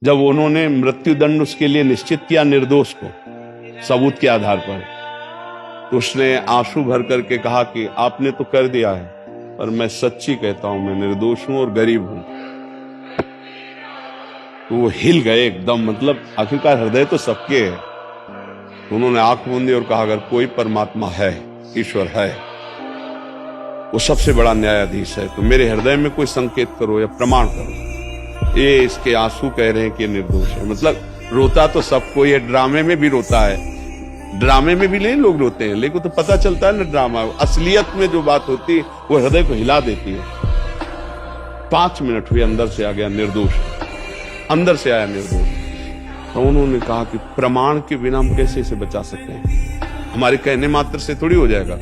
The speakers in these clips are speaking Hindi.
जब उन्होंने मृत्युदंड उसके लिए निश्चित किया निर्दोष को सबूत के आधार पर, तो उसने आंसू भर करके कहा कि आपने तो कर दिया है, पर मैं सच्ची कहता हूं, मैं निर्दोष हूं और गरीब हूं। तो वो हिल गए एकदम, मतलब आखिरकार हृदय तो सबके है। तो उन्होंने आंख मूंदी और कहा, अगर कोई परमात्मा है, ईश्वर है, वो सबसे बड़ा न्यायाधीश है, तो मेरे हृदय में कोई संकेत करो या प्रमाण करो। ये इसके आंसू कह रहे हैं कि निर्दोष है। मतलब रोता तो सब कोई है, ड्रामे में भी रोता है, ड्रामे में भी नहीं लोग रोते हैं, लेकिन तो पता चलता है ना ड्रामा, असलियत में जो बात होती है वो हृदय को हिला देती है। 5 मिनट हुए, अंदर से आ गया निर्दोष, अंदर से आया निर्दोष। तो उन्होंने कहा कि प्रमाण के बिना हम कैसे इसे बचा सकते हैं, हमारे कहने मात्र से थोड़ी हो जाएगा।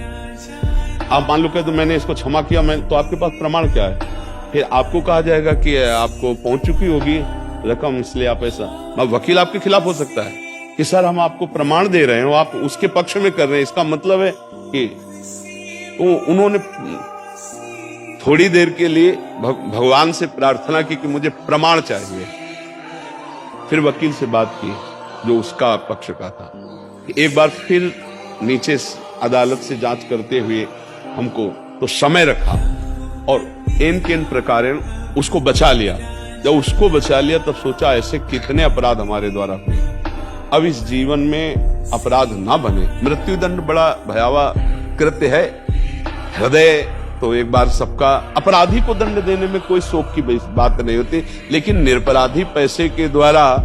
आप मान लो कह, तो मैंने इसको क्षमा किया, मैं तो आपके पास प्रमाण क्या है? फिर आपको कहा जाएगा कि आपको पहुंच चुकी होगी रकम, इसलिए आप ऐसा, वकील आपके खिलाफ हो सकता है कि सर हम आपको प्रमाण दे रहे हैं, आप उसके पक्ष में कर रहे हैं, इसका मतलब है कि उन्होंने थोड़ी देर के लिए भगवान से प्रार्थना की कि मुझे प्रमाण चाहिए। फिर वकील से बात की जो उसका पक्ष का था, एक बार फिर नीचे अदालत से जांच करते हुए हमको तो समय रखा और इन किन प्रकार उसको बचा लिया। जब उसको बचा लिया तब सोचा ऐसे कितने अपराध हमारे द्वारा हुए, अब इस जीवन में अपराध ना बने। मृत्युदंड बड़ा भयावह कृत्य है, हृदय तो एक बार सबका, अपराधी को दंड देने में कोई शोक की बात नहीं होती, लेकिन निरपराधी पैसे के द्वारा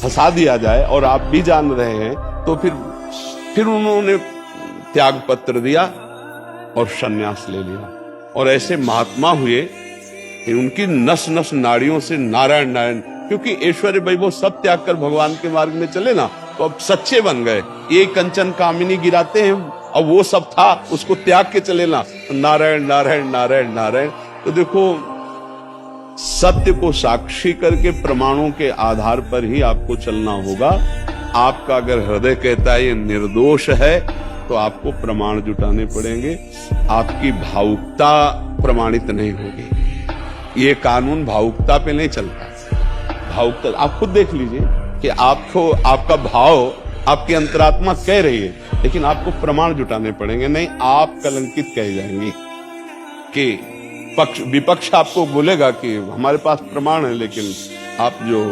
फंसा दिया जाए और आप भी जान रहे हैं, तो फिर उन्होंने त्याग पत्र दिया और संन्यास ले लिया। और ऐसे महात्मा हुए कि उनकी नस नस नाड़ियों से नारायण नारायण, क्योंकि ऐश्वर्य वैभव सब त्याग कर भगवान के मार्ग में चले ना, तो अब सच्चे बन गए। ये कंचन कामिनी गिराते हैं, अब वो सब था उसको त्याग के चले ना, नारायण नारायण नारायण नारायण। तो देखो, सत्य को साक्षी करके प्रमाणों के आधार पर ही आपको चलना होगा। आपका अगर हृदय कहता है ये निर्दोष है, तो आपको प्रमाण जुटाने पड़ेंगे। आपकी भावुकता प्रमाणित नहीं होगी। ये कानून भावुकता पे नहीं चलता। भावुकता आप खुद देख लीजिए कि आपको, आपका भाव, आपकी अंतरात्मा कह रही है, लेकिन आपको प्रमाण जुटाने पड़ेंगे, नहीं आप कलंकित कह जाएंगे। कि विपक्ष आपको बोलेगा कि हमारे पास प्रमाण है, लेकिन आप जो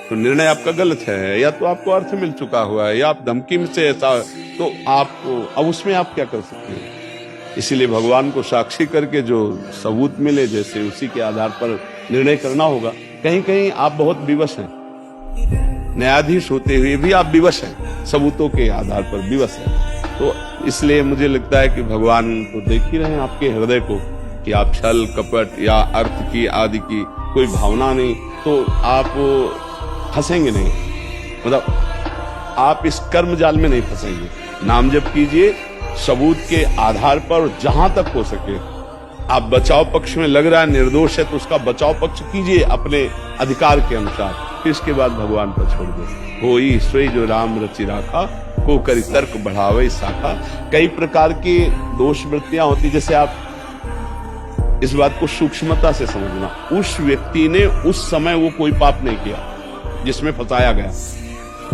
तो निर्णय आपका गलत है, या तो आपको अर्थ मिल चुका हुआ है, या आप धमकी से ऐसा, तो आपको अब उसमें आप क्या कर सकते हैं। इसीलिए भगवान को साक्षी करके जो सबूत मिले, जैसे उसी के आधार पर निर्णय करना होगा। कहीं कहीं आप बहुत विवश हैं, न्यायाधीश होते हुए भी आप विवश हैं, सबूतों के आधार पर विवश हैं। तो इसलिए मुझे लगता है कि भगवान तो देख ही रहे हैं आपके हृदय को, कि आप छल कपट या अर्थ की आदि की कोई भावना नहीं, तो आप फंसेंगे नहीं, मतलब आप इस कर्म जाल में नहीं फंसेंगे। नाम जप कीजिए सबूत के आधार पर, जहां तक हो सके। आप बचाव पक्ष में लग रहा है निर्दोष है, तो उसका बचाव पक्ष कीजिए अपने अधिकार के अनुसार, फिर इसके बाद भगवान पर छोड़ दो। होई ईश्वरी जो राम रचि राखा, को करी तर्क बढ़ावे शाखा। कई प्रकार की दोष वृत्तियां होती, जैसे आप इस बात को सूक्ष्मता से समझना, उस व्यक्ति ने उस समय वो कोई पाप नहीं किया जिसमें फंसाया गया,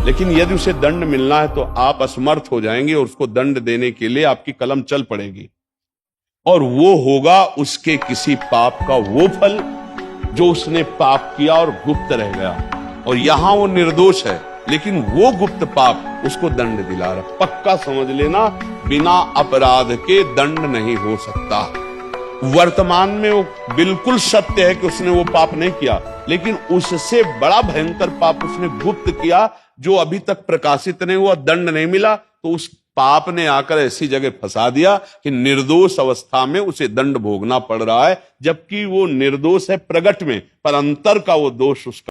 लेकिन यदि उसे दंड मिलना है तो आप असमर्थ हो जाएंगे और उसको दंड देने के लिए आपकी कलम चल पड़ेगी, और वो होगा उसके किसी पाप का वो फल जो उसने पाप किया और गुप्त रह गया। और यहां वो निर्दोष है, लेकिन वो गुप्त पाप उसको दंड दिला रहा। पक्का समझ लेना, बिना अपराध के दंड नहीं हो सकता। वर्तमान में वो बिल्कुल सत्य है कि उसने वो पाप नहीं किया, लेकिन उससे बड़ा भयंकर पाप उसने गुप्त किया जो अभी तक प्रकाशित नहीं हुआ, दंड नहीं मिला, तो उस पाप ने आकर ऐसी जगह फंसा दिया कि निर्दोष अवस्था में उसे दंड भोगना पड़ रहा है, जबकि वो निर्दोष है प्रगट में, पर अंतर का वो दोष उसका